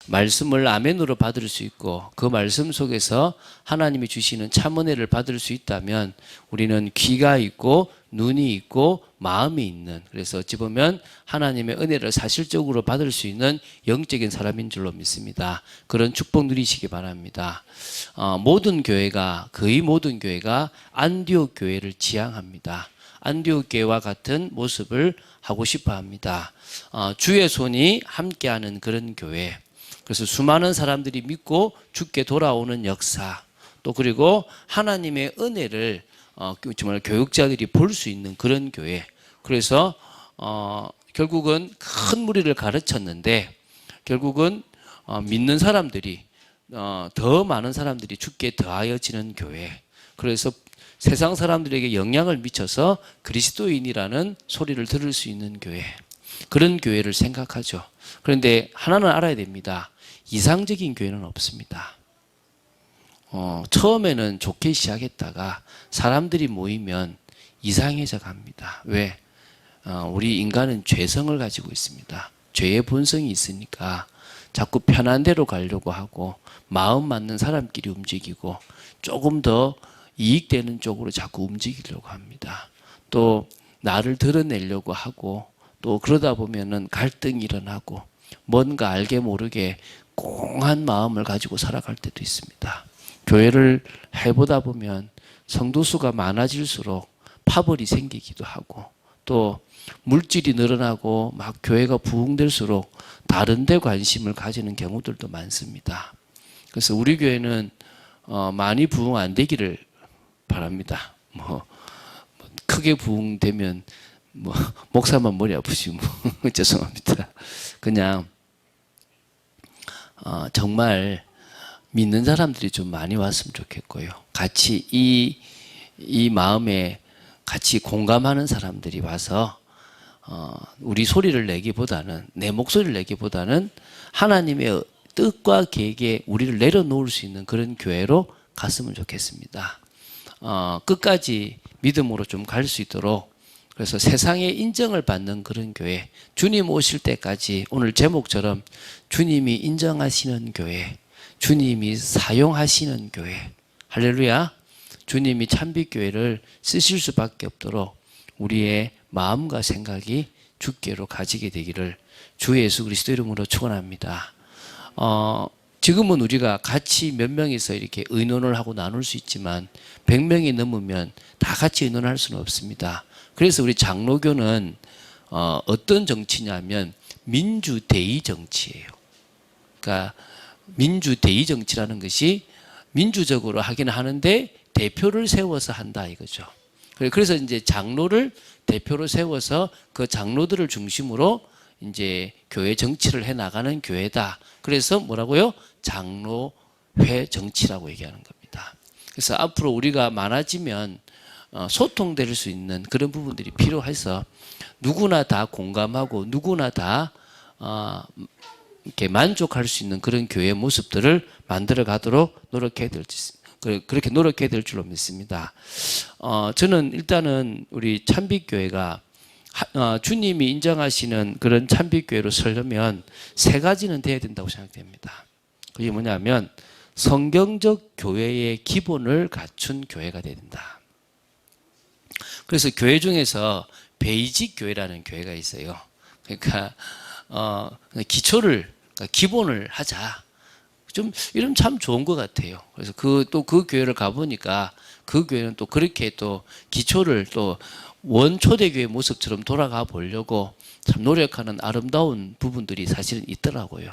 말씀을 아멘으로 받을 수 있고 그 말씀 속에서 하나님이 주시는 참 은혜를 받을 수 있다면 우리는 귀가 있고 눈이 있고 마음이 있는, 그래서 어찌 보면 하나님의 은혜를 사실적으로 받을 수 있는 영적인 사람인 줄로 믿습니다. 그런 축복 누리시기 바랍니다. 거의 모든 교회가 안디옥 교회를 지향합니다. 안디옥 교회와 같은 모습을 하고 싶어 합니다. 주의 손이 함께하는 그런 교회, 그래서 수많은 사람들이 믿고 죽게 돌아오는 역사, 또 그리고 하나님의 은혜를 정말 교육자들이 볼 수 있는 그런 교회. 그래서 결국은 큰 무리를 가르쳤는데 결국은 믿는 사람들이 더 많은 사람들이 죽게 더하여지는 교회. 그래서 세상 사람들에게 영향을 미쳐서 그리스도인이라는 소리를 들을 수 있는 교회, 그런 교회를 생각하죠. 그런데 하나는 알아야 됩니다. 이상적인 교회는 없습니다. 처음에는 좋게 시작했다가 사람들이 모이면 이상해져 갑니다. 왜? 우리 인간은 죄성을 가지고 있습니다. 죄의 본성이 있으니까 자꾸 편한 대로 가려고 하고 마음 맞는 사람끼리 움직이고 조금 더 이익되는 쪽으로 자꾸 움직이려고 합니다. 또 나를 드러내려고 하고 또 그러다 보면은 갈등이 일어나고 뭔가 알게 모르게 공한 마음을 가지고 살아갈 때도 있습니다. 교회를 해보다 보면 성도수가 많아질수록 파벌이 생기기도 하고 또 물질이 늘어나고 막 교회가 부흥될수록 다른 데 관심을 가지는 경우들도 많습니다. 그래서 우리 교회는 많이 부흥 안 되기를 바랍니다. 크게 부흥되면 목사만 머리 아프시고 죄송합니다. 그냥 정말 믿는 사람들이 좀 많이 왔으면 좋겠고요. 같이 이 마음에 같이 공감하는 사람들이 와서 우리 소리를 내기보다는, 내 목소리를 내기보다는 하나님의 뜻과 계획에 우리를 내려놓을 수 있는 그런 교회로 갔으면 좋겠습니다. 끝까지 믿음으로 좀 갈 수 있도록, 그래서 세상의 인정을 받는 그런 교회, 주님 오실 때까지 오늘 제목처럼 주님이 인정하시는 교회, 주님이 사용하시는 교회, 할렐루야, 주님이 참빛교회를 쓰실 수밖에 없도록 우리의 마음과 생각이 주께로 가지게 되기를 주 예수 그리스도 이름으로 축원합니다. 지금은 우리가 같이 몇 명이서 이렇게 의논을 하고 나눌 수 있지만 100명이 넘으면 다 같이 의논할 수는 없습니다. 그래서 우리 장로교는 어떤 정치냐면 민주대의 정치예요. 그러니까 민주대의 정치라는 것이 민주적으로 하긴 하는데 대표를 세워서 한다 이거죠. 그래서 이제 장로를 대표로 세워서 그 장로들을 중심으로 이제 교회 정치를 해 나가는 교회다. 그래서 뭐라고요? 장로회 정치라고 얘기하는 겁니다. 그래서 앞으로 우리가 많아지면 소통될 수 있는 그런 부분들이 필요해서 누구나 다 공감하고 누구나 다 이렇게 만족할 수 있는 그런 교회 모습들을 만들어 가도록 그렇게 노력해야 될 줄로 믿습니다. 저는 일단은 우리 참빛교회가 주님이 인정하시는 그런 참빛교회로 서려면 세 가지는 돼야 된다고 생각됩니다. 그게 뭐냐면 성경적 교회의 기본을 갖춘 교회가 돼야 된다. 그래서 교회 중에서 베이직 교회라는 교회가 있어요. 그러니까 기본을 하자. 좀 이러면 참 좋은 것 같아요. 그래서 그 교회를 가보니까 그 교회는 또 그렇게 또 기초를 또 원초대교회 모습처럼 돌아가 보려고 참 노력하는 아름다운 부분들이 사실은 있더라고요.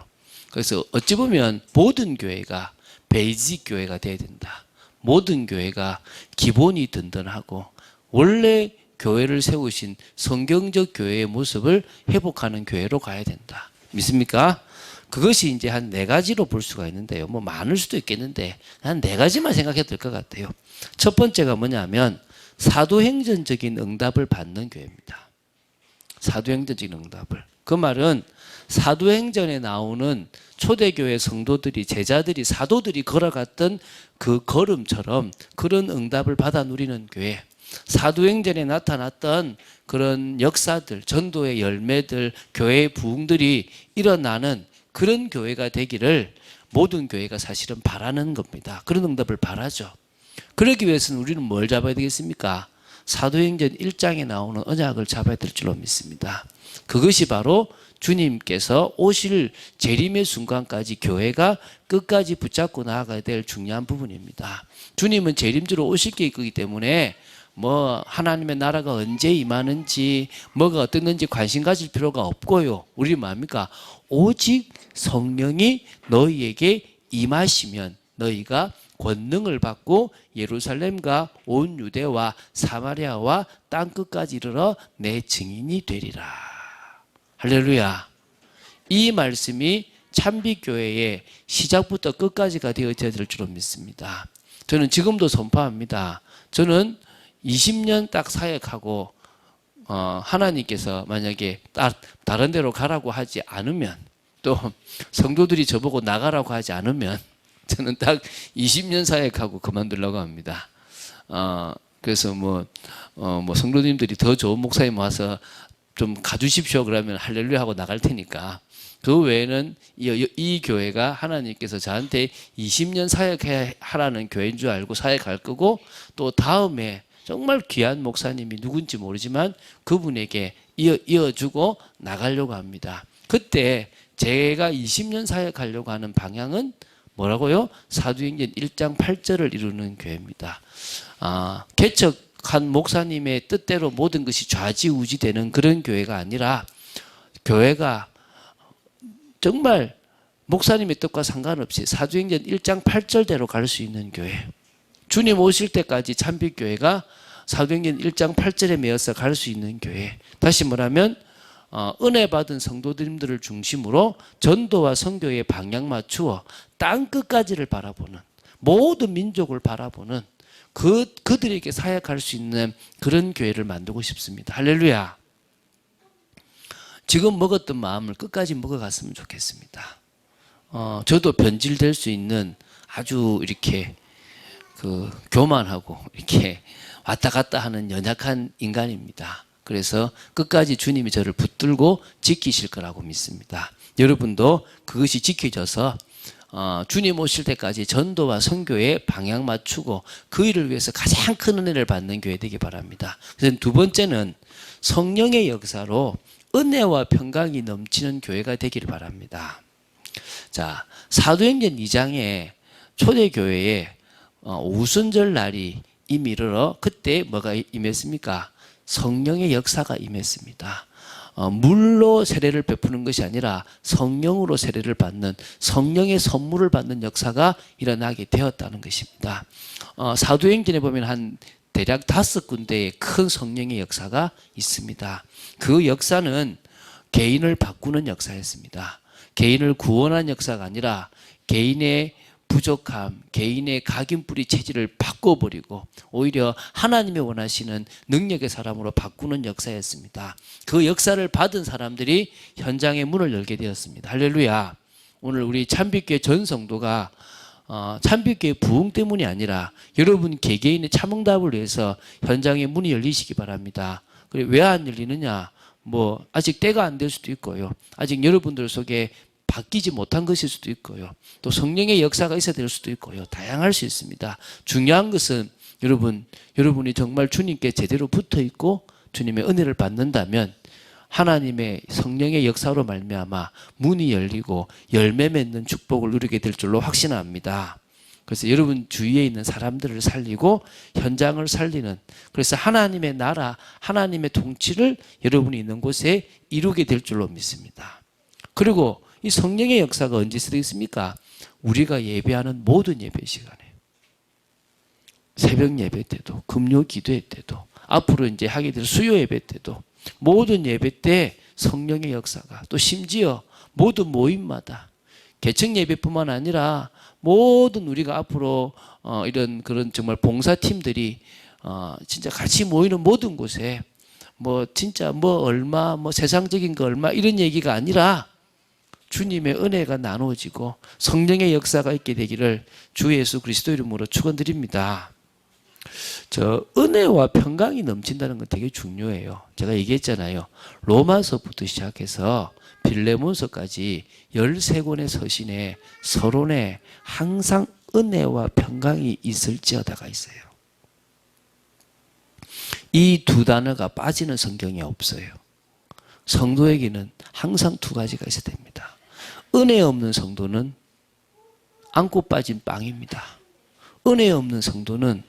그래서 어찌 보면 모든 교회가 베이직 교회가 돼야 된다. 모든 교회가 기본이 든든하고 원래 교회를 세우신 성경적 교회의 모습을 회복하는 교회로 가야 된다. 믿습니까? 그것이 이제 한 4가지로 볼 수가 있는데요. 뭐 많을 수도 있겠는데 한 4가지만 생각해도 될 것 같아요. 첫 번째가 뭐냐면 사도행전적인 응답을 받는 교회입니다. 사도행전적인 응답을. 그 말은 사도행전에 나오는 초대교회 성도들이, 제자들이, 사도들이 걸어갔던 그 걸음처럼 그런 응답을 받아 누리는 교회. 사도행전에 나타났던 그런 역사들, 전도의 열매들, 교회의 부흥들이 일어나는 그런 교회가 되기를 모든 교회가 사실은 바라는 겁니다. 그런 응답을 바라죠. 그러기 위해서는 우리는 뭘 잡아야 되겠습니까? 사도행전 1장에 나오는 언약을 잡아야 될 줄로 믿습니다. 그것이 바로 주님께서 오실 재림의 순간까지 교회가 끝까지 붙잡고 나아가야 될 중요한 부분입니다. 주님은 재림주로 오실 게 있기 때문에 뭐 하나님의 나라가 언제 임하는지 뭐가 어떻는지 관심 가질 필요가 없고요. 우리 뭡니까? 오직 성령이 너희에게 임하시면 너희가 권능을 받고 예루살렘과 온 유대와 사마리아와 땅끝까지 이르러 내 증인이 되리라. 할렐루야. 이 말씀이 참빛교회의 시작부터 끝까지가 되어져야 될 줄로 믿습니다. 저는 지금도 선포합니다. 저는 20년 딱 사역하고 하나님께서 만약에 다른 데로 가라고 하지 않으면, 또 성도들이 저보고 나가라고 하지 않으면 저는 딱 20년 사역하고 그만두려고 합니다. 그래서 뭐 성도님들이 더 좋은 목사님 와서 좀 가주십시오 그러면 할렐루야 하고 나갈 테니까, 그 외에는 이 교회가 하나님께서 저한테 20년 사역하라는 교회인 줄 알고 사역할 거고, 또 다음에 정말 귀한 목사님이 누군지 모르지만 그분에게 이어주고 나가려고 합니다. 그때 제가 20년 사역하려고 하는 방향은 뭐라고요? 사도행전 1장 8절을 이루는 교회입니다. 개척한 목사님의 뜻대로 모든 것이 좌지우지되는 그런 교회가 아니라, 교회가 정말 목사님의 뜻과 상관없이 사도행전 1장 8절대로 갈 수 있는 교회. 주님 오실 때까지 참빛교회가 사도행전 1장 8절에 매어서 갈 수 있는 교회. 다시 말하면 은혜 받은 성도님들을 중심으로 전도와 선교의 방향 맞추어 땅끝까지를 바라보는, 모든 민족을 바라보는 그들에게 사역할 수 있는 그런 교회를 만들고 싶습니다. 할렐루야. 지금 먹었던 마음을 끝까지 먹어갔으면 좋겠습니다. 저도 변질될 수 있는 아주 이렇게 교만하고 이렇게 왔다 갔다 하는 연약한 인간입니다. 그래서 끝까지 주님이 저를 붙들고 지키실 거라고 믿습니다. 여러분도 그것이 지켜져서 주님 오실 때까지 전도와 선교에 방향 맞추고 그 일을 위해서 가장 큰 은혜를 받는 교회 되기 바랍니다. 그래서 두 번째는 성령의 역사로 은혜와 평강이 넘치는 교회가 되기를 바랍니다. 자, 사도행전 2장에 초대교회에 우순절 날이 이미 이르러 그때 뭐가 임했습니까? 성령의 역사가 임했습니다. 물로 세례를 베푸는 것이 아니라 성령으로 세례를 받는, 성령의 선물을 받는 역사가 일어나게 되었다는 것입니다. 사도행전에 보면 한 대략 5군데의 큰 성령의 역사가 있습니다. 그 역사는 개인을 바꾸는 역사였습니다. 개인을 구원한 역사가 아니라 개인의 부족함, 개인의 각인뿌리 체질을 바꿔버리고 오히려 하나님이 원하시는 능력의 사람으로 바꾸는 역사였습니다. 그 역사를 받은 사람들이 현장의 문을 열게 되었습니다. 할렐루야. 오늘 우리 참빛교회 전 성도가 참빛교회 부흥 때문이 아니라 여러분 개개인의 참응답을 위해서 현장의 문이 열리시기 바랍니다. 왜 안 열리느냐? 아직 때가 안 될 수도 있고요. 아직 여러분들 속에 바뀌지 못한 것일 수도 있고요. 또 성령의 역사가 있어야 될 수도 있고요. 다양할 수 있습니다. 중요한 것은 여러분이 정말 주님께 제대로 붙어 있고 주님의 은혜를 받는다면 하나님의 성령의 역사로 말미암아 문이 열리고 열매 맺는 축복을 누리게 될 줄로 확신합니다. 그래서 여러분 주위에 있는 사람들을 살리고 현장을 살리는, 그래서 하나님의 나라, 하나님의 통치를 여러분이 있는 곳에 이루게 될 줄로 믿습니다. 그리고 이 성령의 역사가 언제 있습니까? 우리가 예배하는 모든 예배 시간에, 새벽 예배 때도, 금요 기도회 때도, 앞으로 이제 하게 될 수요 예배 때도, 모든 예배 때 성령의 역사가, 또 심지어 모든 모임마다 개척 예배뿐만 아니라 모든 우리가 앞으로 이런 그런 정말 봉사팀들이 진짜 같이 모이는 모든 곳에 진짜 얼마 세상적인 거 얼마 이런 얘기가 아니라 주님의 은혜가 나누어지고 성령의 역사가 있게 되기를 주 예수 그리스도 이름으로 축원드립니다. 저 은혜와 평강이 넘친다는 건 되게 중요해요. 제가 얘기했잖아요. 로마서부터 시작해서 빌레몬서까지 13권의 서신에 서론에 항상 은혜와 평강이 있을지어다가 있어요. 이 두 단어가 빠지는 성경이 없어요. 성도에게는 항상 두 가지가 있어야 됩니다. 은혜 없는 성도는 안고 빠진 빵입니다. 은혜 없는 성도는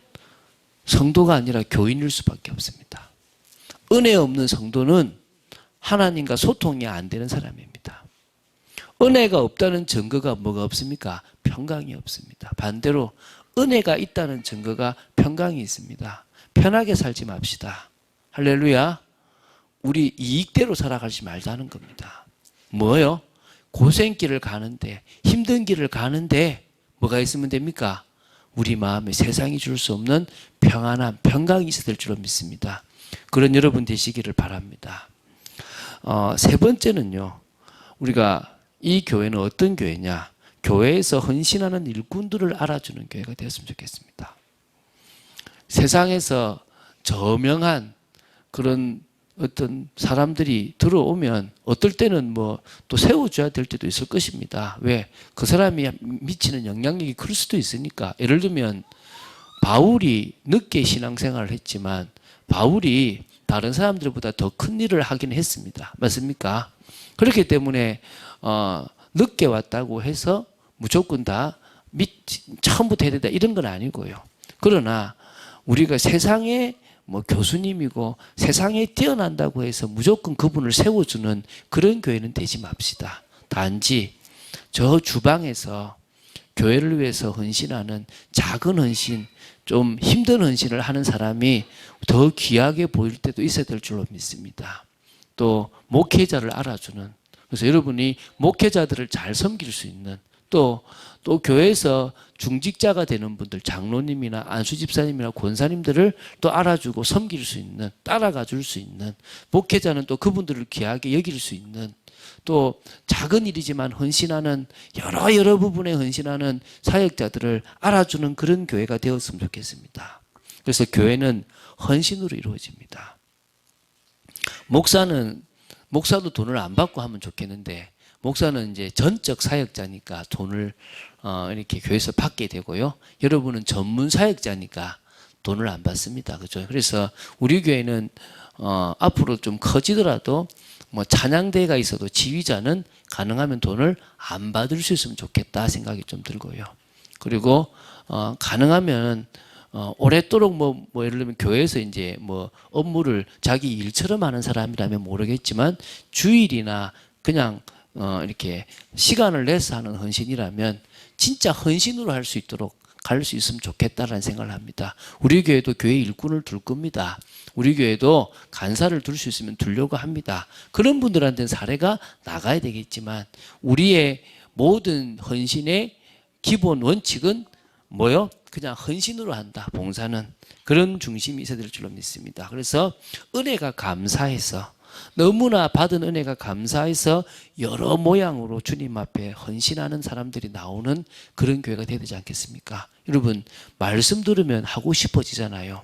성도가 아니라 교인일 수밖에 없습니다. 은혜 없는 성도는 하나님과 소통이 안 되는 사람입니다. 은혜가 없다는 증거가 뭐가 없습니까? 평강이 없습니다. 반대로 은혜가 있다는 증거가 평강이 있습니다. 편하게 살지 맙시다. 할렐루야. 우리 이익대로 살아가지 말자는 겁니다. 뭐요? 고생길을 가는데, 힘든 길을 가는데 뭐가 있으면 됩니까? 우리 마음에 세상이 줄 수 없는 평안함, 평강이 있어야 될 줄로 믿습니다. 그런 여러분 되시기를 바랍니다. 세 번째는요, 우리가 이 교회는 어떤 교회냐? 교회에서 헌신하는 일꾼들을 알아주는 교회가 되었으면 좋겠습니다. 세상에서 저명한 그런 어떤 사람들이 들어오면 어떨 때는 뭐 또 세워줘야 될 때도 있을 것입니다. 왜? 그 사람이 미치는 영향력이 클 수도 있으니까. 예를 들면 바울이 늦게 신앙생활을 했지만 바울이 다른 사람들보다 더 큰 일을 하긴 했습니다. 맞습니까? 그렇기 때문에 늦게 왔다고 해서 무조건 다 처음부터 해야 된다 이런 건 아니고요. 그러나 우리가 세상에 뭐 교수님이고 세상에 뛰어난다고 해서 무조건 그분을 세워주는 그런 교회는 되지 맙시다. 단지 저 주방에서 교회를 위해서 헌신하는 작은 헌신, 좀 힘든 헌신을 하는 사람이 더 귀하게 보일 때도 있어야 될 줄로 믿습니다. 또 목회자를 알아주는, 그래서 여러분이 목회자들을 잘 섬길 수 있는, 또 교회에서 중직자가 되는 분들, 장로님이나 안수집사님이나 권사님들을 또 알아주고 섬길 수 있는, 따라가 줄 수 있는, 목회자는 또 그분들을 귀하게 여길 수 있는, 또 작은 일이지만 헌신하는 여러 부분에 헌신하는 사역자들을 알아주는 그런 교회가 되었으면 좋겠습니다. 그래서 교회는 헌신으로 이루어집니다. 목사도 돈을 안 받고 하면 좋겠는데, 목사는 이제 전적 사역자니까 돈을 이렇게 교회에서 받게 되고요. 여러분은 전문 사역자니까 돈을 안 받습니다. 그죠? 그래서 우리 교회는 앞으로 좀 커지더라도 뭐 찬양대회가 있어도 지휘자는 가능하면 돈을 안 받을 수 있으면 좋겠다 생각이 좀 들고요. 그리고 가능하면 오랫도록 뭐 예를 들면 교회에서 이제 뭐 업무를 자기 일처럼 하는 사람이라면 모르겠지만 주일이나 그냥 이렇게 시간을 내서 하는 헌신이라면 진짜 헌신으로 할 수 있도록 갈 수 있으면 좋겠다라는 생각을 합니다. 우리 교회도 교회 일꾼을 둘 겁니다. 우리 교회도 간사를 둘 수 있으면 두려고 합니다. 그런 분들한테는 사례가 나가야 되겠지만 우리의 모든 헌신의 기본 원칙은 뭐요? 그냥 헌신으로 한다. 봉사는 그런 중심이 있어야 될 줄로 믿습니다. 그래서 은혜가 감사해서, 너무나 받은 은혜가 감사해서 여러 모양으로 주님 앞에 헌신하는 사람들이 나오는 그런 교회가 되야 되지 않겠습니까? 여러분, 말씀 들으면 하고 싶어지잖아요.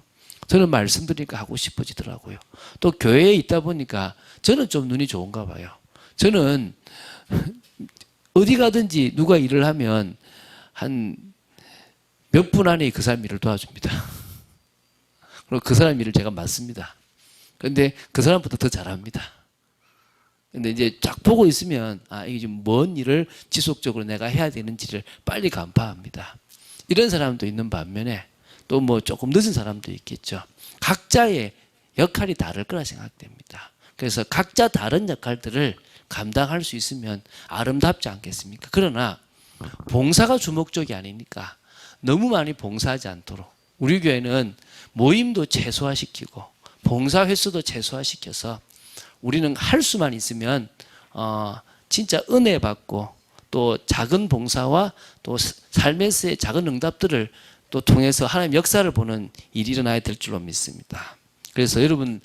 저는 말씀 들으니까 하고 싶어지더라고요. 또 교회에 있다 보니까 저는 좀 눈이 좋은가 봐요. 저는 어디 가든지 누가 일을 하면 한 몇 분 안에 그 사람 일을 도와줍니다. 그리고 그 사람 일을 제가 맡습니다. 그런데 그 사람보다 더 잘합니다. 근데 이제 쫙 보고 있으면 이게 지금 뭔 일을 지속적으로 내가 해야 되는지를 빨리 간파합니다. 이런 사람도 있는 반면에 또 뭐 조금 늦은 사람도 있겠죠. 각자의 역할이 다를 거라 생각됩니다. 그래서 각자 다른 역할들을 감당할 수 있으면 아름답지 않겠습니까? 그러나 봉사가 주목적이 아니니까 너무 많이 봉사하지 않도록 우리 교회는 모임도 최소화시키고 봉사 횟수도 최소화시켜서 우리는 할 수만 있으면 진짜 은혜 받고 또 작은 봉사와 또 삶에서의 작은 응답들을 또 통해서 하나님 역사를 보는 일이 일어나야 될 줄로 믿습니다. 그래서 여러분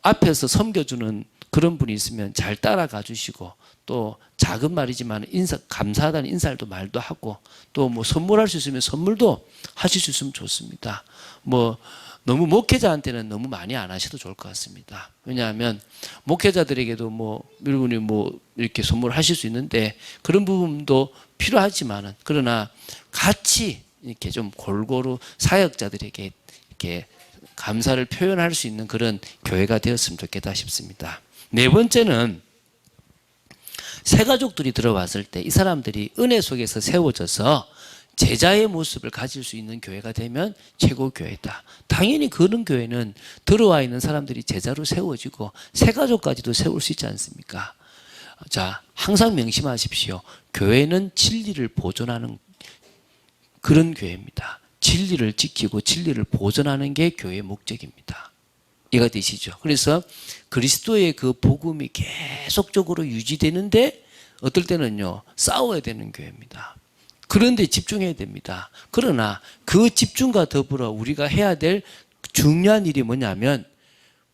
앞에서 섬겨주는 그런 분이 있으면 잘 따라가 주시고 또 작은 말이지만 감사하다는 인사도 말도 하고 또 뭐 선물할 수 있으면 선물도 하실 수 있으면 좋습니다. 뭐 너무 목회자한테는 너무 많이 안 하셔도 좋을 것 같습니다. 왜냐하면 목회자들에게도 뭐 여러분이 뭐 이렇게 선물하실 수 있는데 그런 부분도 필요하지만은 그러나 같이 이렇게 좀 골고루 사역자들에게 이렇게 감사를 표현할 수 있는 그런 교회가 되었으면 좋겠다 싶습니다. 네 번째는 새가족들이 들어왔을 때 이 사람들이 은혜 속에서 세워져서 제자의 모습을 가질 수 있는 교회가 되면 최고 교회다. 당연히 그런 교회는 들어와 있는 사람들이 제자로 세워지고 새가족까지도 세울 수 있지 않습니까? 자, 항상 명심하십시오. 교회는 진리를 보존하는 그런 교회입니다. 진리를 지키고 진리를 보존하는 게 교회의 목적입니다. 이해가 되시죠? 그래서 그리스도의 그 복음이 계속적으로 유지되는데 어떨 때는요, 싸워야 되는 교회입니다. 그런데 집중해야 됩니다. 그러나 그 집중과 더불어 우리가 해야 될 중요한 일이 뭐냐면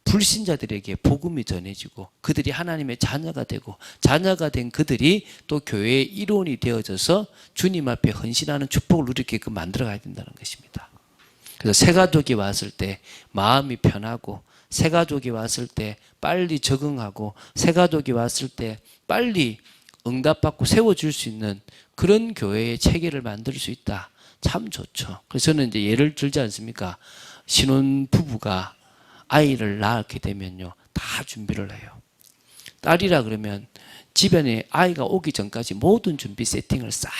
불신자들에게 복음이 전해지고 그들이 하나님의 자녀가 되고 자녀가 된 그들이 또 교회의 일원이 되어져서 주님 앞에 헌신하는 축복을 누리게끔 만들어가야 된다는 것입니다. 그래서 새가족이 왔을 때 마음이 편하고 새가족이 왔을 때 빨리 적응하고 새가족이 왔을 때 빨리 응답받고 세워줄 수 있는 그런 교회의 체계를 만들 수 있다. 참 좋죠. 그래서 저는 이제 예를 들지 않습니까? 신혼 부부가 아이를 낳게 되면요, 다 준비를 해요. 딸이라 그러면 집안에 아이가 오기 전까지 모든 준비 세팅을 싹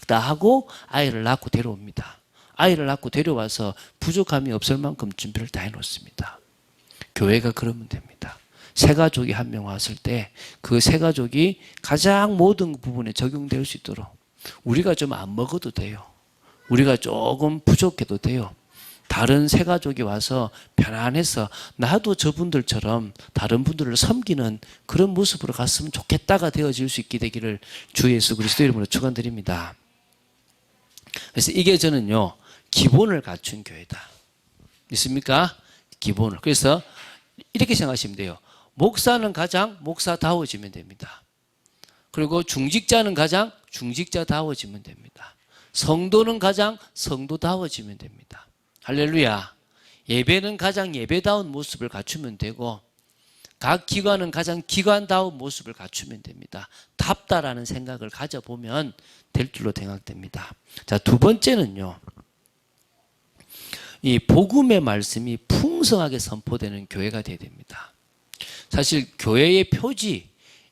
다 하고 아이를 낳고 데려옵니다. 아이를 낳고 데려와서 부족함이 없을 만큼 준비를 다 해놓습니다. 교회가 그러면 됩니다. 새가족이 한 명 왔을 때 그 새가족이 가장 모든 부분에 적용될 수 있도록 우리가 좀 안 먹어도 돼요. 우리가 조금 부족해도 돼요. 다른 새가족이 와서 편안해서 나도 저분들처럼 다른 분들을 섬기는 그런 모습으로 갔으면 좋겠다가 되어질 수 있게 되기를 주 예수 그리스도 이름으로 축원드립니다. 그래서 이게 저는요, 기본을 갖춘 교회다. 있습니까? 기본을. 그래서 이렇게 생각하시면 돼요. 목사는 가장 목사다워지면 됩니다. 그리고 중직자는 가장 중직자다워지면 됩니다. 성도는 가장 성도다워지면 됩니다. 할렐루야. 예배는 가장 예배다운 모습을 갖추면 되고 각 기관은 가장 기관다운 모습을 갖추면 됩니다. 답다라는 생각을 가져보면 될 줄로 생각됩니다. 자, 두 번째는요, 이 복음의 말씀이 풍성하게 선포되는 교회가 되어야 됩니다. 사실 교회의 표지,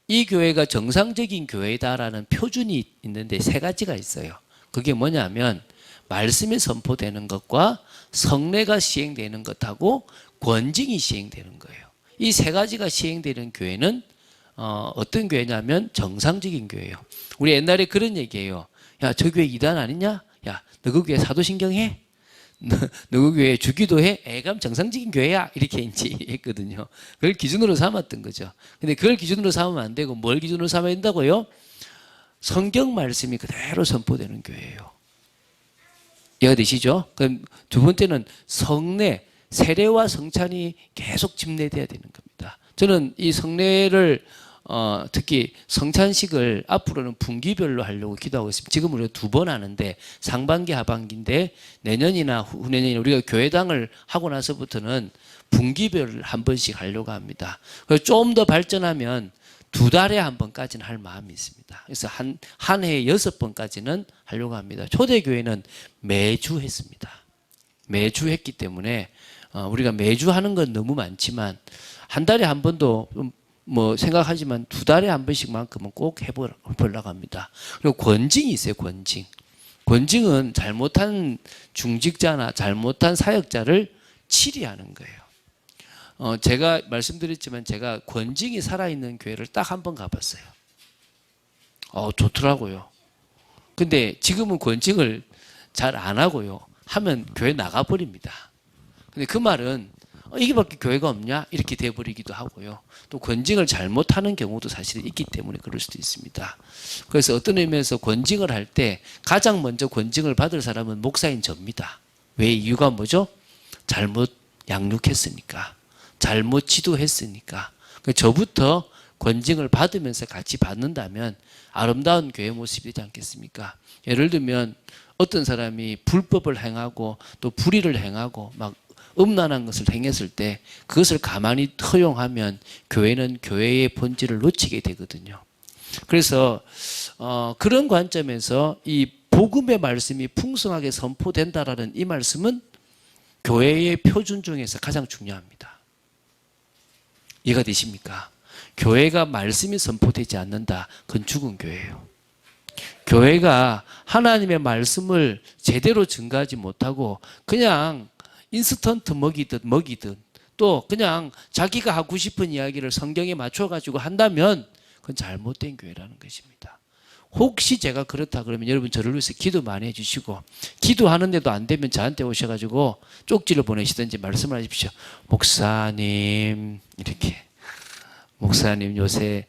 이 교회가 정상적인 교회다라는 표준이 있는데 세 가지가 있어요. 그게 뭐냐면 말씀이 선포되는 것과 성례가 시행되는 것하고 권징이 시행되는 거예요. 이 세 가지가 시행되는 교회는 어떤 교회냐면 정상적인 교회예요. 우리 옛날에 그런 얘기해요. 야, 저 교회 이단 아니냐? 야, 너 그 교회 사도신경 해? 너 그 교회 주기도해? 애감 정상적인 교회야? 이렇게 이제 했거든요. 그걸 기준으로 삼았던 거죠. 근데 그걸 기준으로 삼으면 안 되고 뭘 기준으로 삼아야 된다고요? 성경 말씀이 그대로 선포되는 교회예요. 이해가 되시죠? 그럼 두 번째는 성례, 세례와 성찬이 계속 집례돼야 되는 겁니다. 저는 이 성례를 특히 성찬식을 앞으로는 분기별로 하려고 기도하고 있습니다. 지금 우리가 2번 하는데 상반기 하반기인데 내년이나 후내년에 우리가 교회당을 하고 나서부터는 분기별을 한 번씩 하려고 합니다. 그래서 좀 더 발전하면 2달에 한 번까지는 할 마음이 있습니다. 그래서 한 해에 6번까지는 하려고 합니다. 초대교회는 매주 했습니다. 매주 했기 때문에 우리가 매주 하는 건 너무 많지만 한 달에 한 번도 뭐 생각하지만 2달에 한 번씩만큼은 꼭 해보려고 합니다. 그리고 권징이 있어요. 권징은 잘못한 중직자나 잘못한 사역자를 치리하는 거예요. 제가 말씀드렸지만 제가 권징이 살아있는 교회를 딱 한 번 가봤어요. 좋더라고요. 근데 지금은 권징을 잘 안 하고요. 하면 교회 나가버립니다. 근데 그 말은 이게밖에 교회가 없냐? 이렇게 돼버리기도 하고요. 또 권징을 잘못하는 경우도 사실 있기 때문에 그럴 수도 있습니다. 그래서 어떤 의미에서 권징을 할 때 가장 먼저 권징을 받을 사람은 목사인 접니다. 왜? 이유가 뭐죠? 잘못 양육했으니까. 잘못 지도했으니까. 저부터 권징을 받으면서 같이 받는다면 아름다운 교회 모습이 되지 않겠습니까? 예를 들면 어떤 사람이 불법을 행하고 또 불의를 행하고 막 음란한 것을 행했을 때 그것을 가만히 허용하면 교회는 교회의 본질을 놓치게 되거든요. 그래서 그런 관점에서 이 복음의 말씀이 풍성하게 선포된다라는 이 말씀은 교회의 표준 중에서 가장 중요합니다. 이해가 되십니까? 교회가 말씀이 선포되지 않는다. 그건 죽은 교회예요. 교회가 하나님의 말씀을 제대로 증거하지 못하고 그냥 인스턴트 먹이듯 또 그냥 자기가 하고 싶은 이야기를 성경에 맞춰가지고 한다면 그건 잘못된 교회라는 것입니다. 혹시 제가 그렇다 그러면 여러분 저를 위해서 기도 많이 해주시고 기도하는데도 안 되면 저한테 오셔가지고 쪽지를 보내시든지 말씀을 하십시오. 목사님 이렇게 목사님 요새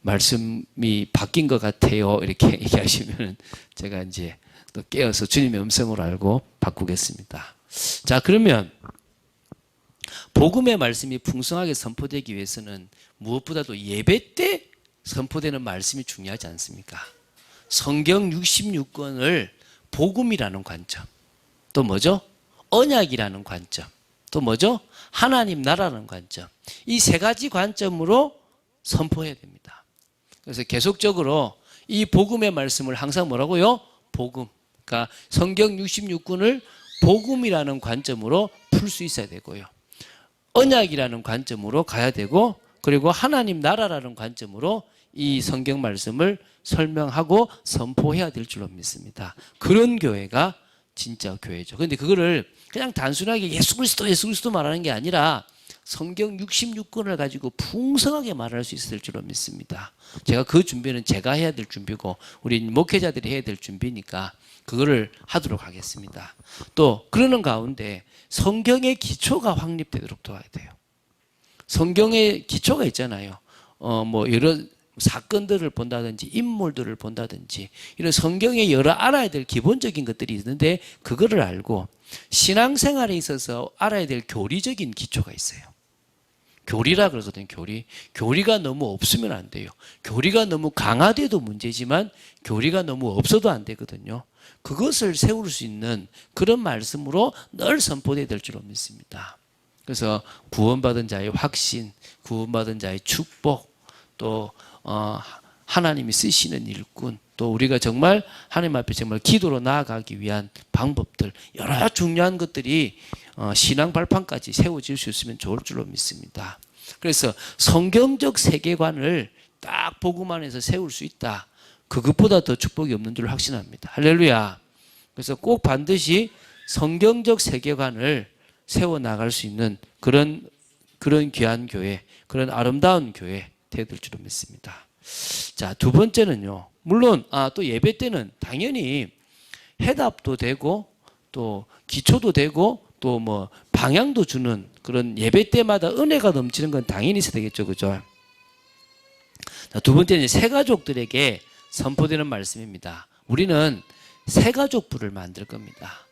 말씀이 바뀐 것 같아요 이렇게 얘기하시면 제가 이제 또 깨어서 주님의 음성으로 알고 바꾸겠습니다. 자, 그러면 복음의 말씀이 풍성하게 선포되기 위해서는 무엇보다도 예배 때 선포되는 말씀이 중요하지 않습니까? 성경 66권을 복음이라는 관점, 또 뭐죠? 언약이라는 관점, 또 뭐죠? 하나님 나라라는 관점, 이 세 가지 관점으로 선포해야 됩니다. 그래서 계속적으로 이 복음의 말씀을 항상 뭐라고요? 복음. 그러니까 성경 66권을 복음이라는 관점으로 풀 수 있어야 되고요. 언약이라는 관점으로 가야 되고 그리고 하나님 나라라는 관점으로 이 성경 말씀을 설명하고 선포해야 될 줄로 믿습니다. 그런 교회가 진짜 교회죠. 그런데 그거를 그냥 단순하게 예수 그리스도 말하는 게 아니라 성경 66권을 가지고 풍성하게 말할 수 있을 줄로 믿습니다. 제가 그 준비는 제가 해야 될 준비고 우리 목회자들이 해야 될 준비니까 그거를 하도록 하겠습니다. 또 그러는 가운데 성경의 기초가 확립되도록 도와야 돼요. 성경의 기초가 있잖아요. 뭐 여러 사건들을 본다든지 인물들을 본다든지 이런 성경에 여러 알아야 될 기본적인 것들이 있는데 그거를 알고 신앙생활에 있어서 알아야 될 교리적인 기초가 있어요. 교리라 그러거든요. 교리가 너무 없으면 안 돼요. 교리가 너무 강화돼도 문제지만 교리가 너무 없어도 안 되거든요. 그것을 세울 수 있는 그런 말씀으로 늘 선포되어야 될 줄로 믿습니다. 그래서 구원받은 자의 확신, 구원받은 자의 축복, 또 하나님이 쓰시는 일꾼, 또 우리가 정말 하나님 앞에 정말 기도로 나아가기 위한 방법들, 여러 중요한 것들이 신앙 발판까지 세워질 수 있으면 좋을 줄로 믿습니다. 그래서 성경적 세계관을 딱 복음 안에서 세울 수 있다. 그것보다 더 축복이 없는 줄 확신합니다. 할렐루야. 그래서 꼭 반드시 성경적 세계관을 세워나갈 수 있는 그런 귀한 교회, 그런 아름다운 교회 되어야 될 줄로 믿습니다. 자, 두 번째는요. 물론 또 예배 때는 당연히 해답도 되고 또 기초도 되고 또 뭐 방향도 주는 그런 예배 때마다 은혜가 넘치는 건 당연히 있어야 되겠죠. 그죠? 자, 두 번째는 새가족들에게 선포되는 말씀입니다. 우리는 새가족부를 만들 겁니다.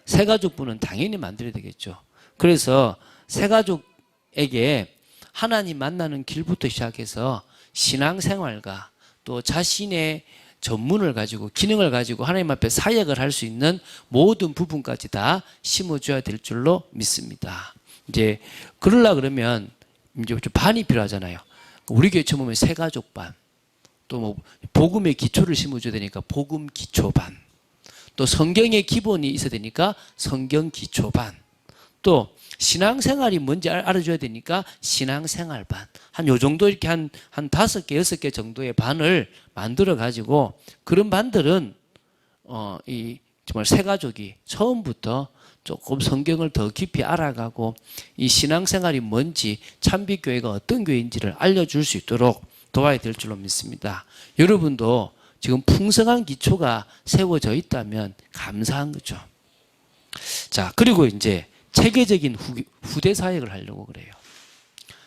새가족부는 당연히 만들어야 되겠죠. 그래서 새가족에게 하나님 만나는 길부터 시작해서 신앙생활과 또 자신의 전문을 가지고 기능을 가지고 하나님 앞에 사역을 할 수 있는 모든 부분까지 다 심어줘야 될 줄로 믿습니다. 이제 그러려 그러면 이제 좀 반이 필요하잖아요. 우리 교회 처음 보면 새가족반, 또 뭐 복음의 기초를 심어줘야 되니까 복음 기초반, 또 성경의 기본이 있어야 되니까 성경 기초반, 또 신앙생활이 뭔지 알아줘야 되니까 신앙생활반, 한 요 정도 이렇게 한 5개, 6개 정도의 반을 만들어 가지고 그런 반들은 이 정말 새가족이 처음부터 조금 성경을 더 깊이 알아가고 이 신앙생활이 뭔지 참빛교회가 어떤 교회인지를 알려줄 수 있도록 도와야 될 줄로 믿습니다. 여러분도 지금 풍성한 기초가 세워져 있다면 감사한 거죠. 자, 그리고 이제 체계적인 후대 사역을 하려고 그래요.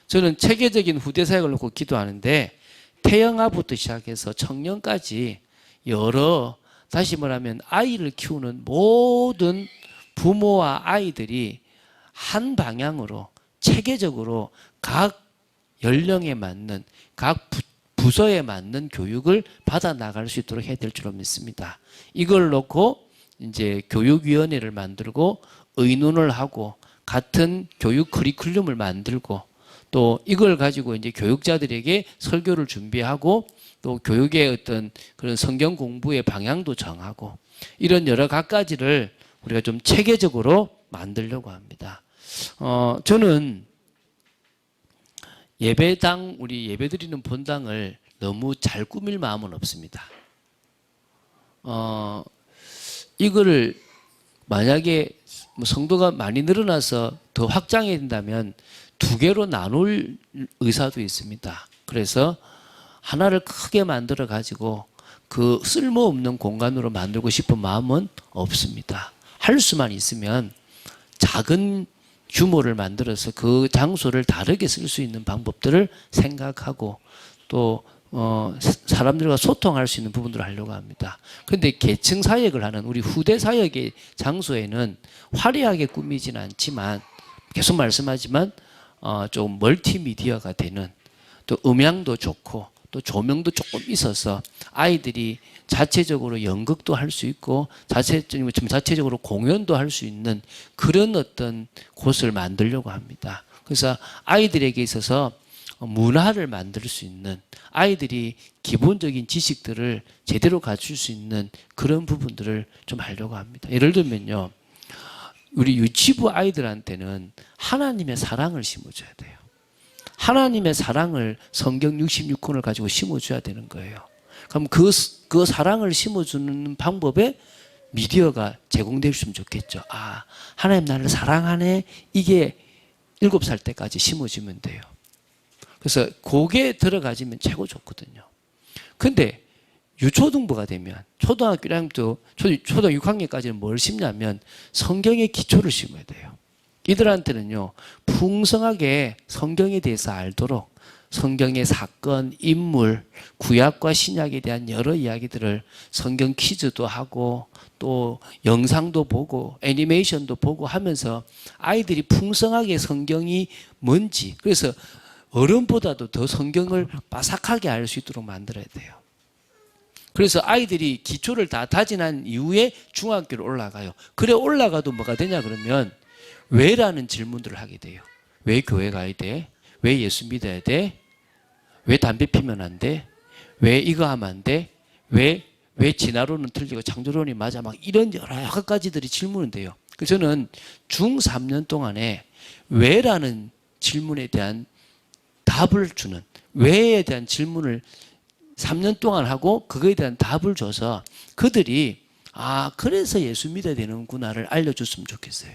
저는 체계적인 후대 사역을 놓고 기도하는데 태영아부터 시작해서 청년까지 여러, 다시 말하면 아이를 키우는 모든 부모와 아이들이 한 방향으로 체계적으로 각 연령에 맞는 각 부서에 맞는 교육을 받아 나갈 수 있도록 해야 될 줄로 믿습니다. 이걸 놓고 이제 교육위원회를 만들고 의논을 하고 같은 교육 커리큘럼을 만들고 또 이걸 가지고 이제 교육자들에게 설교를 준비하고 또 교육의 어떤 그런 성경 공부의 방향도 정하고 이런 여러 가지를 우리가 좀 체계적으로 만들려고 합니다. 저는 예배당, 우리 예배드리는 본당을 너무 잘 꾸밀 마음은 없습니다. 이거를 만약에 성도가 많이 늘어나서 더 확장해야 된다면 2개로 나눌 의사도 있습니다. 그래서 하나를 크게 만들어 가지고 그 쓸모없는 공간으로 만들고 싶은 마음은 없습니다. 할 수만 있으면 작은 규모를 만들어서 그 장소를 다르게 쓸 수 있는 방법들을 생각하고 또 사람들과 소통할 수 있는 부분들을 하려고 합니다. 그런데 계층 사역을 하는 우리 후대 사역의 장소에는 화려하게 꾸미지는 않지만 계속 말씀하지만 좀 멀티미디어가 되는 또 음향도 좋고 또 조명도 조금 있어서 아이들이 자체적으로 연극도 할 수 있고 자체적으로 공연도 할 수 있는 그런 어떤 곳을 만들려고 합니다. 그래서 아이들에게 있어서 문화를 만들 수 있는 아이들이 기본적인 지식들을 제대로 갖출 수 있는 그런 부분들을 좀 하려고 합니다. 예를 들면요. 우리 유치부 아이들한테는 하나님의 사랑을 심어줘야 돼요. 하나님의 사랑을 성경 66권을 가지고 심어줘야 되는 거예요. 그럼 그 사랑을 심어주는 방법에 미디어가 제공되었으면 좋겠죠. 아, 하나님 나를 사랑하네. 이게 7살 때까지 심어주면 돼요. 그래서 그게 들어가지면 최고 좋거든요. 근데 유초등부가 되면 초등학교 1학년부터 초등 6학년까지는 뭘 심냐면 성경의 기초를 심어야 돼요. 이들한테는요, 풍성하게 성경에 대해서 알도록 성경의 사건, 인물, 구약과 신약에 대한 여러 이야기들을 성경 퀴즈도 하고 또 영상도 보고 애니메이션도 보고 하면서 아이들이 풍성하게 성경이 뭔지, 그래서 어른보다도 더 성경을 빠삭하게 알 수 있도록 만들어야 돼요. 그래서 아이들이 기초를 다 다진한 이후에 중학교로 올라가요. 그래 올라가도 뭐가 되냐 그러면 왜라는 질문들을 하게 돼요. 왜 교회 가야 돼? 왜 예수 믿어야 돼? 왜 담배 피면 안 돼? 왜 이거 하면 안 돼? 왜 진화론은 틀리고 창조론이 맞아? 막 이런 여러 가지들이 질문은 돼요. 그래서 저는 중3년 동안에 왜라는 질문에 대한 답을 주는, 왜에 대한 질문을 3년 동안 하고 그거에 대한 답을 줘서 그들이 그래서 예수 믿어야 되는구나를 알려줬으면 좋겠어요.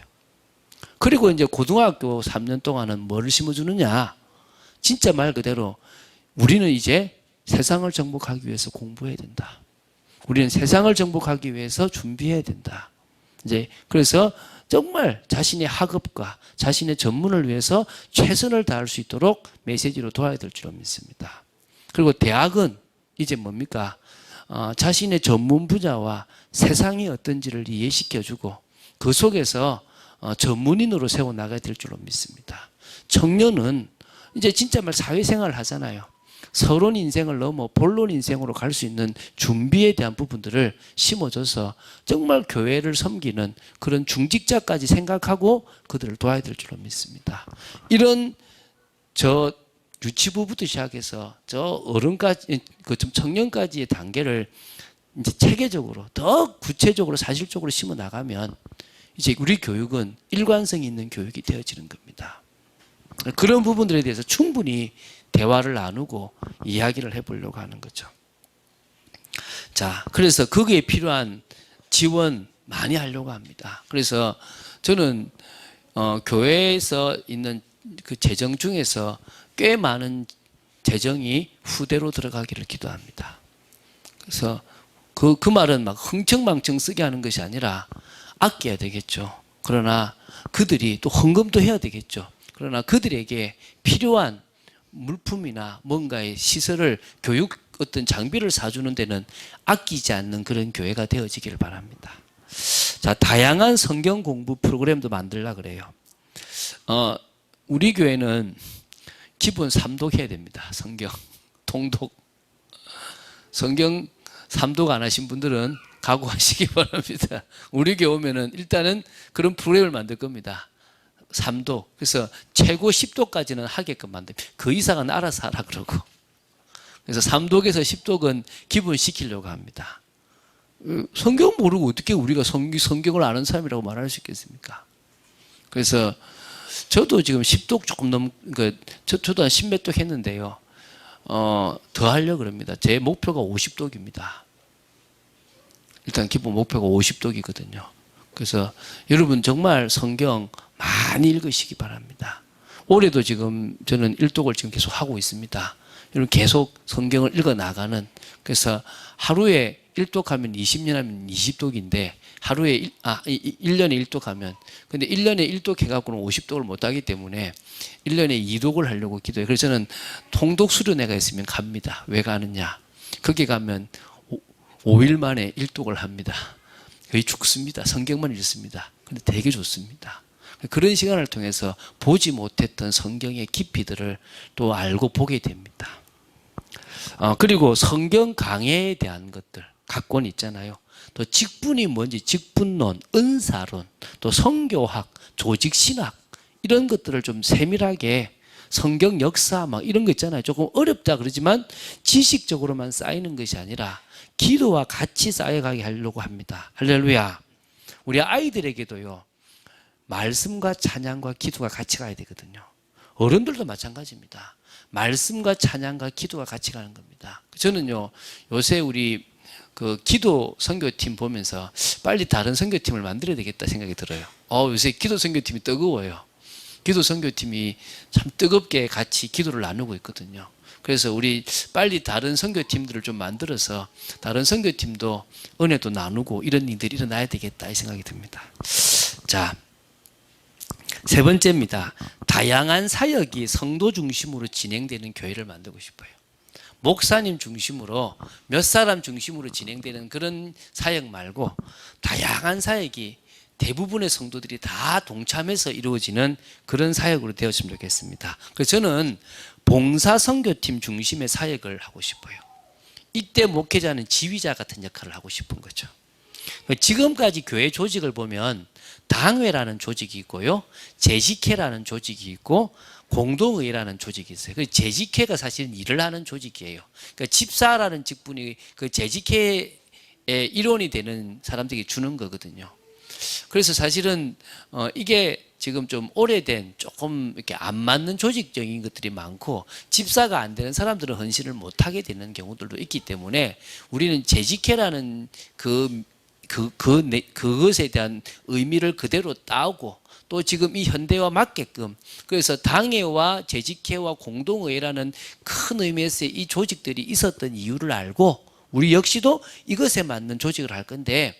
그리고 이제 고등학교 3년 동안은 뭐를 심어주느냐? 진짜 말 그대로 우리는 이제 세상을 정복하기 위해서 공부해야 된다. 우리는 세상을 정복하기 위해서 준비해야 된다. 이제 그래서 정말 자신의 학업과 자신의 전문을 위해서 최선을 다할 수 있도록 메시지로 도와야 될 줄 믿습니다. 그리고 대학은 이제 뭡니까? 자신의 전문 분야와 세상이 어떤지를 이해시켜주고 그 속에서 전문인으로 세워나가야 될 줄로 믿습니다. 청년은 이제 진짜 말 사회생활을 하잖아요. 서론 인생을 넘어 본론 인생으로 갈 수 있는 준비에 대한 부분들을 심어줘서 정말 교회를 섬기는 그런 중직자까지 생각하고 그들을 도와야 될 줄로 믿습니다. 이런 유치부부터 시작해서 어른까지, 좀 청년까지의 단계를 이제 체계적으로 더 구체적으로 사실적으로 심어 나가면 이제 우리 교육은 일관성이 있는 교육이 되어지는 겁니다. 그런 부분들에 대해서 충분히 대화를 나누고 이야기를 해보려고 하는 거죠. 자, 그래서 거기에 필요한 지원 많이 하려고 합니다. 그래서 저는 교회에서 있는 그 재정 중에서 꽤 많은 재정이 후대로 들어가기를 기도합니다. 그래서 그 말은 막 흥청망청 쓰게 하는 것이 아니라 아껴야 되겠죠. 그러나 그들이 또 헌금도 해야 되겠죠. 그러나 그들에게 필요한 물품이나 뭔가의 시설을 교육 어떤 장비를 사주는 데는 아끼지 않는 그런 교회가 되어지기를 바랍니다. 자, 다양한 성경 공부 프로그램도 만들려고 그래요. 우리 교회는 기본 3독 해야 됩니다. 성경, 통독. 성경 3독 안 하신 분들은 각오하시기 바랍니다. 우리 교회 오면은 일단은 그런 프로그램을 만들 겁니다. 3독. 그래서 최고 10독까지는 하게끔 만듭니다. 그 이상은 알아서 하라 그러고. 그래서 3독에서 10독은 기본 시키려고 합니다. 성경 모르고 어떻게 우리가 성경을 아는 사람이라고 말할 수 있겠습니까? 그래서 저도 지금 10독 조금 저도 한 10몇 독 했는데요. 더 하려고 그럽니다. 제 목표가 50독입니다. 일단 기본 목표가 50독이거든요. 그래서 여러분 정말 성경 많이 읽으시기 바랍니다. 올해도 지금 저는 1독을 지금 계속 하고 있습니다. 여러분 계속 성경을 읽어 나가는, 그래서 하루에 1독 하면 20년 하면 20독인데 하루에 1년에 1독 하면, 근데 1년에 1독 해갖고는 50독을 못 하기 때문에 1년에 2독을 하려고 기도해요. 그래서 저는 통독 수련회가 있으면 갑니다. 왜 가느냐? 거기 가면 5일 만에 1독을 합니다. 거의 죽습니다. 성경만 읽습니다. 근데 되게 좋습니다. 그런 시간을 통해서 보지 못했던 성경의 깊이들을 또 알고 보게 됩니다. 그리고 성경 강해에 대한 것들, 각권 있잖아요. 또 직분이 뭔지, 직분론, 은사론, 또 성교학, 조직신학, 이런 것들을 좀 세밀하게, 성경 역사 막 이런 거 있잖아요. 조금 어렵다 그러지만 지식적으로만 쌓이는 것이 아니라 기도와 같이 쌓여가게 하려고 합니다. 할렐루야. 우리 아이들에게도요, 말씀과 찬양과 기도가 같이 가야 되거든요. 어른들도 마찬가지입니다. 말씀과 찬양과 기도가 같이 가는 겁니다. 저는요, 요새 우리 그 기도 선교팀 보면서 빨리 다른 선교팀을 만들어야 되겠다 생각이 들어요. 요새 기도 선교팀이 뜨거워요. 기도 선교팀이 참 뜨겁게 같이 기도를 나누고 있거든요. 그래서 우리 빨리 다른 선교팀들을 좀 만들어서 다른 선교팀도 은혜도 나누고 이런 일들이 일어나야 되겠다 이 생각이 듭니다. 자, 세 번째입니다. 다양한 사역이 성도 중심으로 진행되는 교회를 만들고 싶어요. 목사님 중심으로 몇 사람 중심으로 진행되는 그런 사역 말고 다양한 사역이 대부분의 성도들이 다 동참해서 이루어지는 그런 사역으로 되었으면 좋겠습니다. 그래서 저는 봉사선교팀 중심의 사역을 하고 싶어요. 이때 목회자는 지휘자 같은 역할을 하고 싶은 거죠. 지금까지 교회 조직을 보면 당회라는 조직이 있고요, 재직회라는 조직이 있고 공동의회라는 조직이 있어요. 그 재직회가 사실은 일을 하는 조직이에요. 그러니까 집사라는 직분이 그 재직회의 일원이 되는 사람들에게 주는 거거든요. 그래서 사실은 이게 지금 좀 오래된 조금 이렇게 안 맞는 조직적인 것들이 많고 집사가 안 되는 사람들은 헌신을 못 하게 되는 경우들도 있기 때문에 우리는 재직회라는 그것에 대한 의미를 그대로 따오고 또 지금 이 현대와 맞게끔, 그래서 당회와 재직회와 공동의회라는 큰 의미에서 이 조직들이 있었던 이유를 알고 우리 역시도 이것에 맞는 조직을 할 건데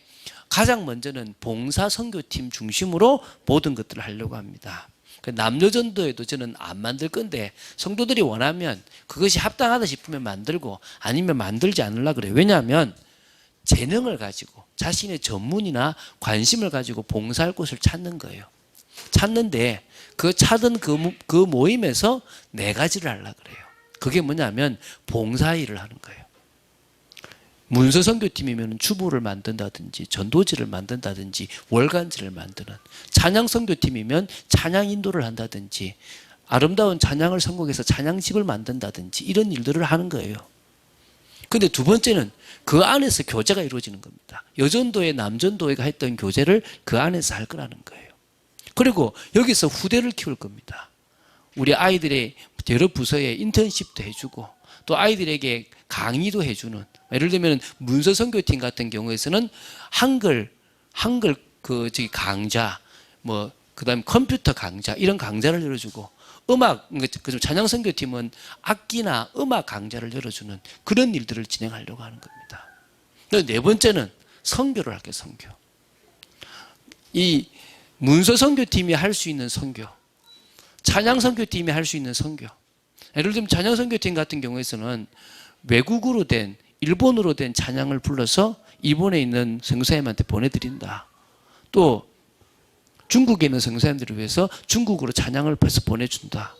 가장 먼저는 봉사선교팀 중심으로 모든 것들을 하려고 합니다. 남녀전도에도 저는 안 만들 건데 성도들이 원하면 그것이 합당하다 싶으면 만들고 아니면 만들지 않으려고 그래요. 왜냐하면 재능을 가지고 자신의 전문이나 관심을 가지고 봉사할 곳을 찾는 거예요. 찾는데 그 찾은 그 모임에서 네 가지를 하려고 그래요. 그게 뭐냐면 봉사일을 하는 거예요. 문서선교팀이면 주보를 만든다든지 전도지를 만든다든지 월간지를 만드는, 찬양선교팀이면 찬양 인도를 한다든지 아름다운 찬양을 선곡해서 찬양집을 만든다든지 이런 일들을 하는 거예요. 근데 두 번째는 그 안에서 교제가 이루어지는 겁니다. 여전도회, 남전도회가 했던 교제를 그 안에서 할 거라는 거예요. 그리고 여기서 후대를 키울 겁니다. 우리 아이들의 여러 부서에 인턴십도 해주고 또 아이들에게 강의도 해주는, 예를 들면 문서선교팀 같은 경우에서는 한글 강좌, 그다음 컴퓨터 강좌 이런 강좌를 열어주고, 음악 찬양선교팀은 악기나 음악 강좌를 열어주는 그런 일들을 진행하려고 하는 겁니다. 네 번째는 선교를 할게요. 선교. 이 문서선교팀이 할 수 있는 선교, 찬양선교팀이 할 수 있는 선교. 예를 들면 찬양선교팀 같은 경우에서는 외국어로 된, 일본어로 된 찬양을 불러서 일본에 있는 선교사님한테 보내드린다. 또 중국에 있는 선교사님들을 위해서 중국어로 찬양을 벌써 보내준다.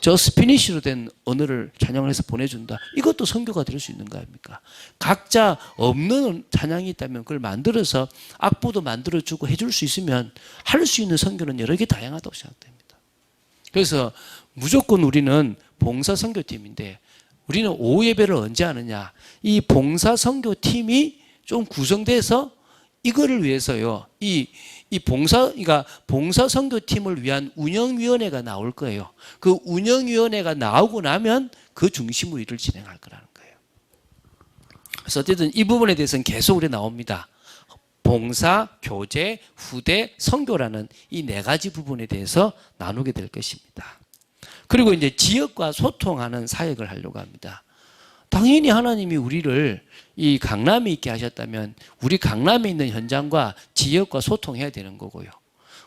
저 스피니쉬로 된 언어를 찬양을 해서 보내준다. 이것도 선교가 될 수 있는 거 아닙니까? 각자 없는 찬양이 있다면 그걸 만들어서 악보도 만들어주고 해줄 수 있으면 할 수 있는 선교는 여러 개 다양하다고 생각됩니다. 그래서 무조건 우리는 봉사 선교팀인데 우리는 오후 예배를 언제 하느냐? 이 봉사 선교팀이 좀 구성돼서 이거를 위해서요. 그러니까 봉사 선교팀을 위한 운영위원회가 나올 거예요. 그 운영위원회가 나오고 나면 그 중심으로 일을 진행할 거라는 거예요. 그래서 어쨌든 이 부분에 대해서는 계속 우리 나옵니다. 봉사, 교제, 후대, 선교라는 이 네 가지 부분에 대해서 나누게 될 것입니다. 그리고 이제 지역과 소통하는 사역을 하려고 합니다. 당연히 하나님이 우리를 이 강남에 있게 하셨다면 우리 강남에 있는 현장과 지역과 소통해야 되는 거고요.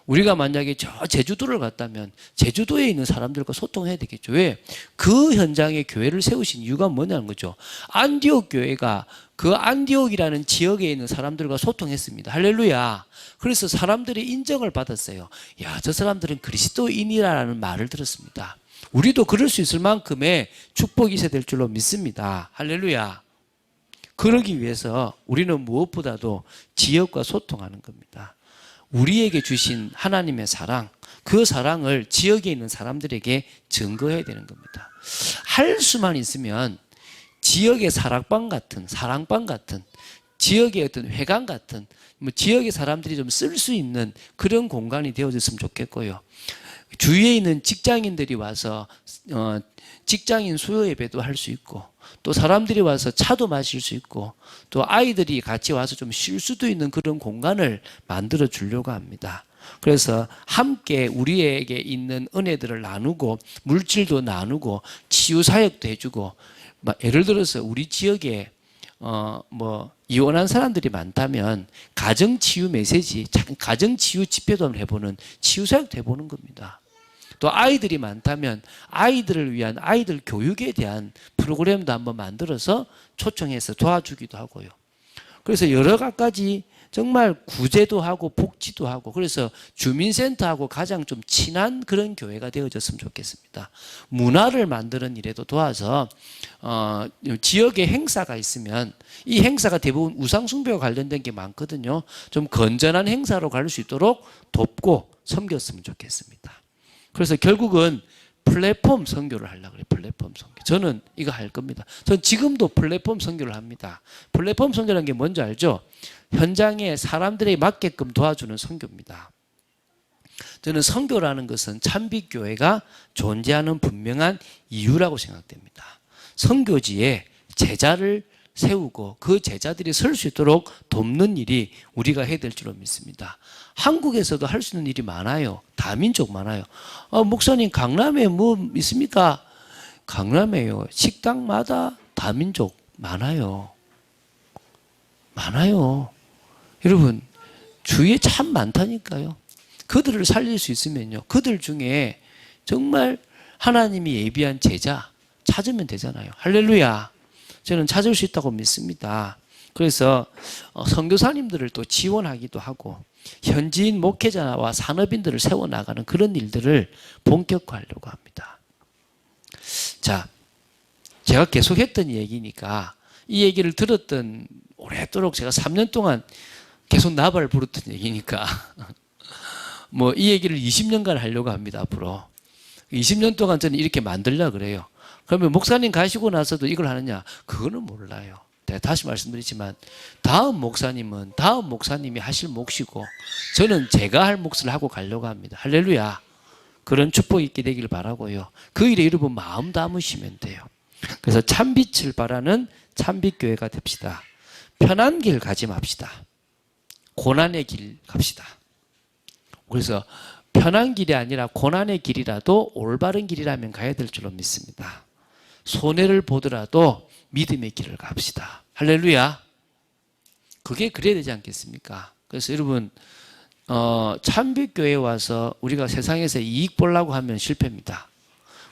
우리가 만약에 저 제주도를 갔다면 제주도에 있는 사람들과 소통해야 되겠죠. 왜? 그 현장에 교회를 세우신 이유가 뭐냐는 거죠. 안디옥 교회가 그 안디옥이라는 지역에 있는 사람들과 소통했습니다. 할렐루야. 그래서 사람들이 인정을 받았어요. 야, 저 사람들은 그리스도인이라는 말을 들었습니다. 우리도 그럴 수 있을 만큼의 축복이 있어야 될 줄로 믿습니다. 할렐루야. 그러기 위해서 우리는 무엇보다도 지역과 소통하는 겁니다. 우리에게 주신 하나님의 사랑, 그 사랑을 지역에 있는 사람들에게 증거해야 되는 겁니다. 할 수만 있으면 지역의 사랑방 같은 지역의 어떤 회관 같은 지역의 사람들이 좀 쓸 수 있는 그런 공간이 되어졌으면 좋겠고요. 주위에 있는 직장인들이 와서 직장인 수요 예배도 할 수 있고 또 사람들이 와서 차도 마실 수 있고 또 아이들이 같이 와서 좀 쉴 수도 있는 그런 공간을 만들어 주려고 합니다. 그래서 함께 우리에게 있는 은혜들을 나누고 물질도 나누고 치유 사역도 해주고 예를 들어서 우리 지역에 이혼한 사람들이 많다면 가정치유 메시지, 가정치유 집회도 한번 해보는 치유사역도 해보는 겁니다. 또 아이들이 많다면 아이들을 위한 아이들 교육에 대한 프로그램도 한번 만들어서 초청해서 도와주기도 하고요. 그래서 여러 가지 정말 구제도 하고 복지도 하고 그래서 주민센터하고 가장 좀 친한 그런 교회가 되어졌으면 좋겠습니다. 문화를 만드는 일에도 도와서 지역에 행사가 있으면 이 행사가 대부분 우상숭배와 관련된 게 많거든요. 좀 건전한 행사로 갈 수 있도록 돕고 섬겼으면 좋겠습니다. 그래서 결국은 플랫폼 선교를 하려고 그래요. 플랫폼 선교. 저는 이거 할 겁니다. 전 지금도 플랫폼 선교를 합니다. 플랫폼 선교라는 게 뭔지 알죠? 현장에 사람들에게 맞게끔 도와주는 선교입니다. 저는 선교라는 것은 참빛교회가 존재하는 분명한 이유라고 생각됩니다. 선교지에 제자를 세우고 그 제자들이 설 수 있도록 돕는 일이 우리가 해야 될 줄로 믿습니다. 한국에서도 할 수 있는 일이 많아요. 다민족 많아요. 목사님 강남에 뭐 있습니까? 강남에요. 식당마다 다민족 많아요. 많아요. 여러분 주위에 참 많다니까요. 그들을 살릴 수 있으면요. 그들 중에 정말 하나님이 예비한 제자 찾으면 되잖아요. 할렐루야. 저는 찾을 수 있다고 믿습니다. 그래서 선교사님들을 또 지원하기도 하고 현지인 목회자와 산업인들을 세워나가는 그런 일들을 본격화하려고 합니다. 자, 제가 계속 했던 얘기니까 이 얘기를 들었던 오랫도록 제가 3년 동안 계속 나발을 부르던 얘기니까 이 얘기를 20년간 하려고 합니다. 앞으로 20년 동안 저는 이렇게 만들려고 그래요. 그러면 목사님 가시고 나서도 이걸 하느냐? 그거는 몰라요. 다시 말씀드리지만 다음 목사님이 하실 몫이고 저는 제가 할 몫을 하고 가려고 합니다. 할렐루야. 그런 축복이 있게 되기를 바라고요. 그 일에 여러분 마음 담으시면 돼요. 그래서 참빛을 바라는 참빛교회가 됩시다. 편한 길 가지 맙시다. 고난의 길 갑시다. 그래서 편한 길이 아니라 고난의 길이라도 올바른 길이라면 가야 될 줄로 믿습니다. 손해를 보더라도 믿음의 길을 갑시다. 할렐루야. 그게 그래야 되지 않겠습니까? 그래서 여러분 참빛교회에 와서 우리가 세상에서 이익 보려고 하면 실패입니다.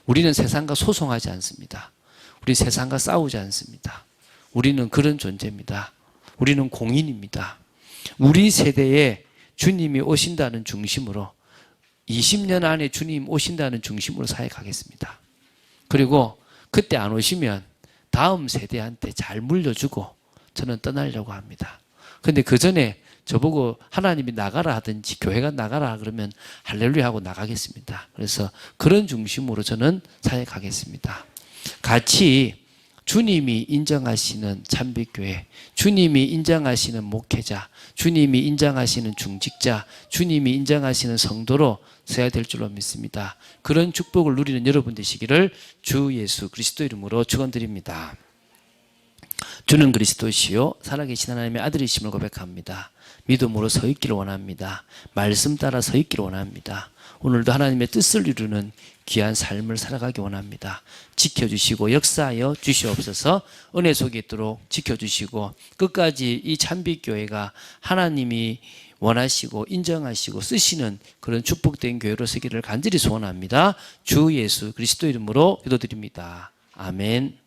우리는 세상과 소송하지 않습니다. 우리 세상과 싸우지 않습니다. 우리는 그런 존재입니다. 우리는 공인입니다. 우리 세대에 주님이 오신다는 중심으로 20년 안에 주님 오신다는 중심으로 사역하겠습니다. 그리고 그때 안 오시면 다음 세대한테 잘 물려주고 저는 떠나려고 합니다. 근데 그 전에 저보고 하나님이 나가라 하든지 교회가 나가라 그러면 할렐루야 하고 나가겠습니다. 그래서 그런 중심으로 저는 사역하겠습니다. 같이 주님이 인정하시는 참빛교회, 주님이 인정하시는 목회자, 주님이 인정하시는 중직자, 주님이 인정하시는 성도로 서야 될 줄로 믿습니다. 그런 축복을 누리는 여러분 되시기를 주 예수 그리스도 이름으로 축원드립니다. 주는 그리스도시요 살아계신 하나님의 아들이심을 고백합니다. 믿음으로 서 있기를 원합니다. 말씀 따라 서 있기를 원합니다. 오늘도 하나님의 뜻을 이루는 귀한 삶을 살아가기 원합니다. 지켜주시고 역사하여 주시옵소서. 은혜 속에 있도록 지켜주시고 끝까지 이 참빛교회가 하나님이 원하시고 인정하시고 쓰시는 그런 축복된 교회로 서기를 간절히 소원합니다. 주 예수 그리스도 이름으로 기도드립니다. 아멘.